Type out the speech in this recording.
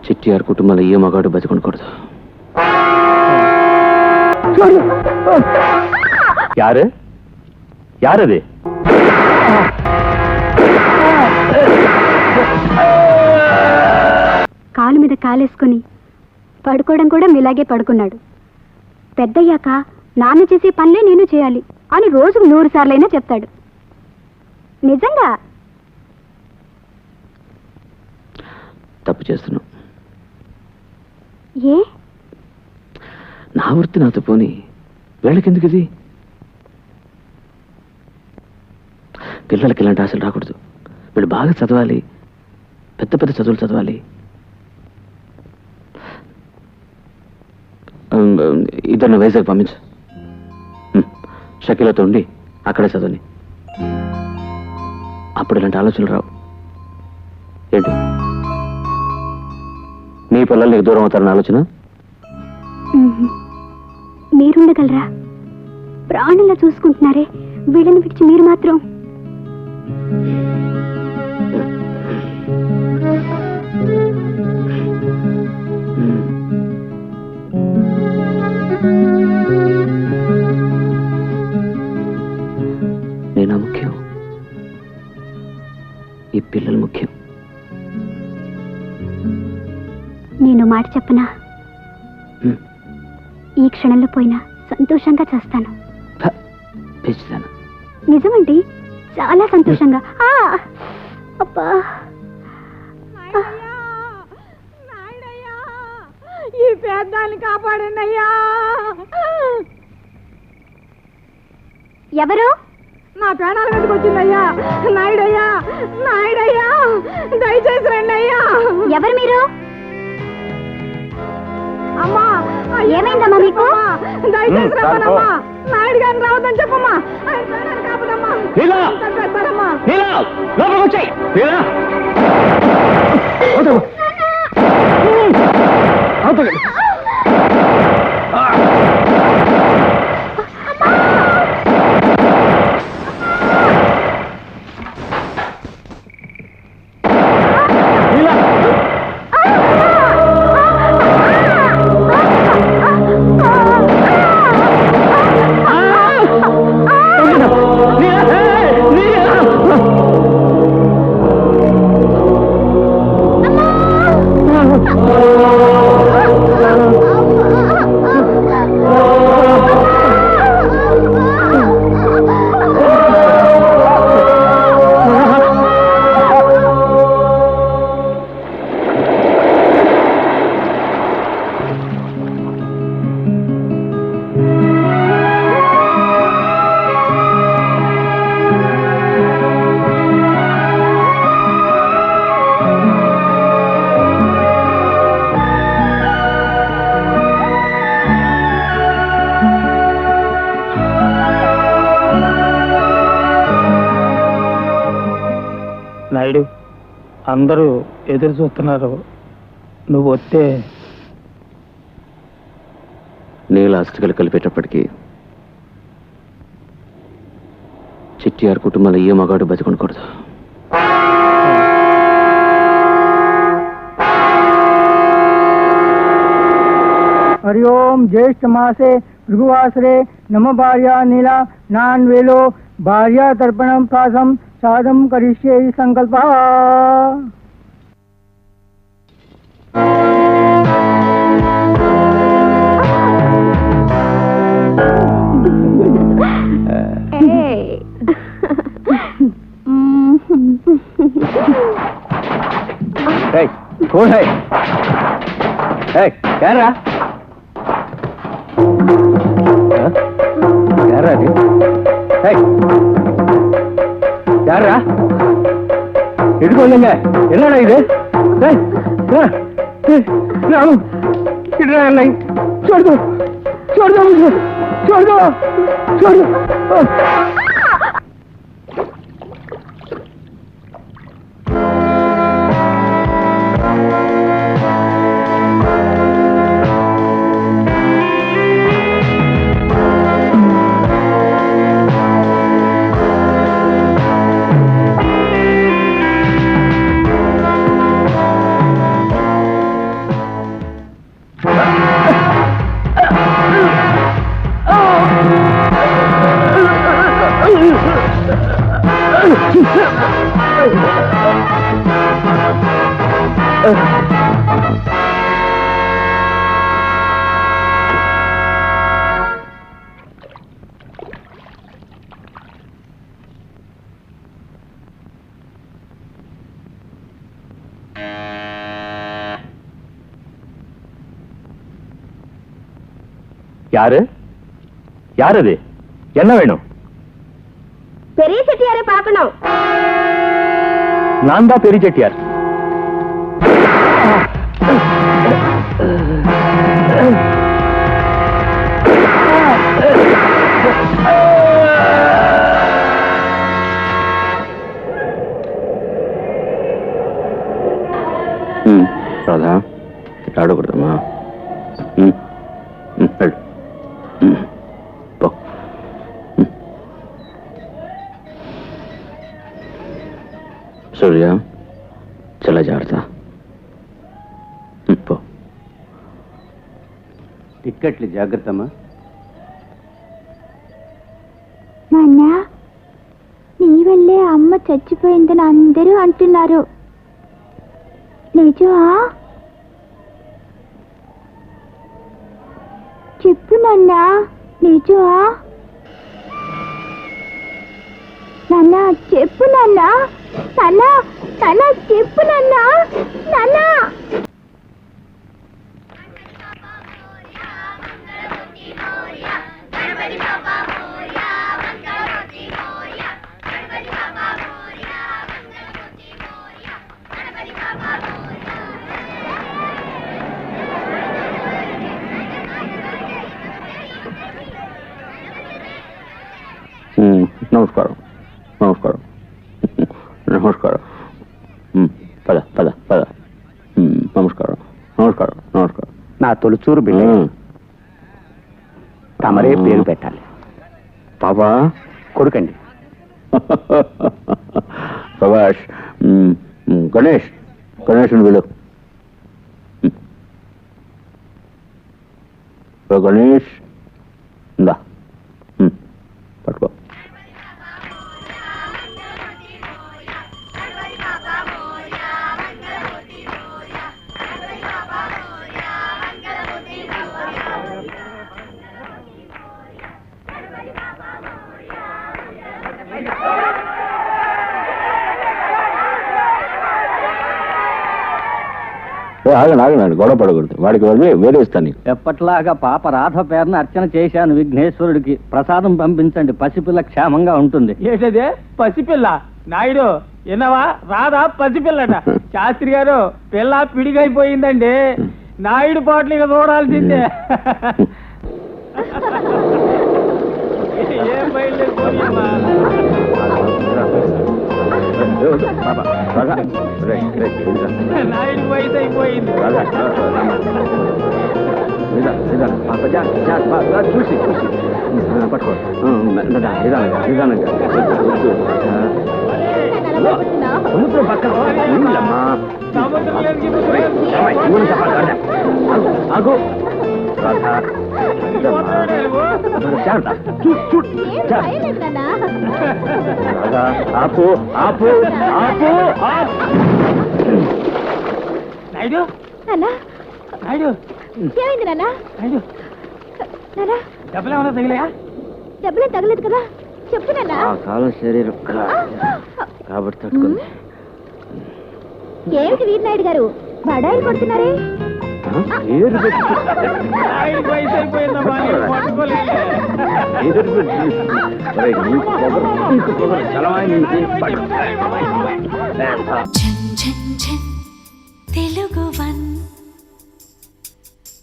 చిట్టియార్ కుటుంబంలో ఏ మగాడు బతికొనకూడదు. యారు యారది? కాలు మీద కాలేసుకుని పడుకోవడం కూడా మీలాగే పడుకున్నాడు. పెద్దయ్యాక నాన్న చేసే పనులే నేను చేయాలి అని రోజుకు 100 సార్లైనా చెప్తాడు. నిజంగా తప్పు చేస్తున్నావు. ఏ? నా వృత్తి నాతో పోని వీళ్ళకెందుకు ఇది? పిల్లలకి ఇలాంటి ఆశలు రాకూడదు. వీళ్ళు బాగా చదవాలి, పెద్ద పెద్ద చదువులు చదవాలి. ఇద్దరిని వైజాగ్ పంపించు. షకీలతో ఉండి అక్కడే చదవని. అప్పుడు ఇలాంటి ఆలోచనలు రావు. ఏంటి మీ పిల్లలు నీకు దూరం అవుతారని ఆలోచన? మీరుండగలరా? ప్రాణంలా చూసుకుంటున్నారే వీళ్ళని విడిచి మీరు మాత్రం. నేనా ముఖ్యం? ఈ పిల్లలు ముఖ్యం. నేను మాట చెప్పనా? ఈ క్షణంలో పోయినా సంతోషంగా చేస్తాను. నిజమండి, చాలా సంతోషంగా. అబ్బా, ఈ పేదాన్ని కాపాడండి అయ్యా. ఎవరు? నా ప్రాణాల మీదకి వచ్చిందయ్యా. నాయుడయ్యా, నాయుడయ్యా, దయచేసి రండి అయ్యా. ఎవరు మీరు? అమ్మా, ఏమైందమ్మా మీకు? దయచేసి రమ్మనమ్మా. నాయుడు గారిని రావద్దని చెప్పమ్మా. ఆయన ప్రాణాలు కాపాడమ్మా. చంపేస్తారమ్మా. నాయుడు, అందరూ ఎదురు చూస్తున్నారు. నువ్వు వస్తే నీళ్ళ ఆస్తికలు కలిపేటప్పటికీ చిట్టియార్ కుటుంబంలో ఏ మగాడు బతికొనకూడదు. హరి ఓం జ్యేష్ఠ మాసే భృగువాసరే నమ భార్యా నీలా నాన్వేలో భార్యా తర్పణం ప్రాసం సాధం కరిష్యే సంకల్ప. कौन है? क्या रहा? क्या रहा? यारा इटुकोंगे என்னடா இது? நான் கிடறா இல்லை. छोड़ दो छोड़ दो मुझे, छोड़ दो छोड़ दो. யாரு யார் அது? என்ன வேணும்? பெரிய செட்டியாரை பார்க்கணும். நான் தான் பெரிய செட்டியார். రాధా ఆడకూడదమ్మా. సూర్య చాలా జాగ్రత్త. పో. టిక్కెట్లు జాగ్రత్తమ్మా. నాన్న, నీ వల్లే అమ్మ చచ్చిపోయిందని అందరూ అంటున్నారు. నిజమా? చెప్పు నాన్న, నిజమా? నాన్న చెప్పు నాన్న. నాన్న, నాన్న చెప్పు నాన్న. నాన్న నమస్కారం నమస్కారం నమస్కారం. పద పద పద. నమస్కారం నమస్కారం నమస్కారం. నా తొలిచూరు బిడ్డ. తమరే పేరు పెట్టాలి. పాపా కొడుకండి. ప్రభాష్. గణేష్ గణేష్ని వెళ్ళు. గణేష్ ఇందా పట్టుకో. ఆగండి ఆగండి, గొడవ పడకూడదు. వాడికి వేరే ఇస్తాను. ఎప్పట్లాగా పాప రాధ పేరున అర్చన చేశాను విఘ్నేశ్వరుడికి. ప్రసాదం పంపించండి, పసిపిల్ల క్షేమంగా ఉంటుంది. ఏంటదే పసిపిల్ల? నాయుడు విన్నావా? రాధా పసిపిల్లట. శాస్త్రి గారు, పిల్ల పిడిగైపోయిందండి. నాయుడు పాటలు ఇక చూడాల్సిందే. ఏం బయలుదేరిపోయామా? నాయుడు వయసు అయిపోయింది. చూసి చూసి పట్టుకో. సముద్రం పక్కన ఆగు. రాధా ఆపు ఆపు ఆపు. నాయుడు నాన్న నాయుడు ఏమైంది నాన్న? నాయుడు నాన్న దెబ్బలేమన్నా తగిలాయా? డబ్బులు తగలేదు కదా, చెప్పు నాన్న. కాలం శరీరం కాబట్టి తట్టుకుంది. ఏమిటి వీరనాయుడు గారు బడాయిలు కొడుతున్నారే? నాయుడు వయసు అయిపోయిందమ్మా, నేను పట్టుకోలేదు. చలవాయి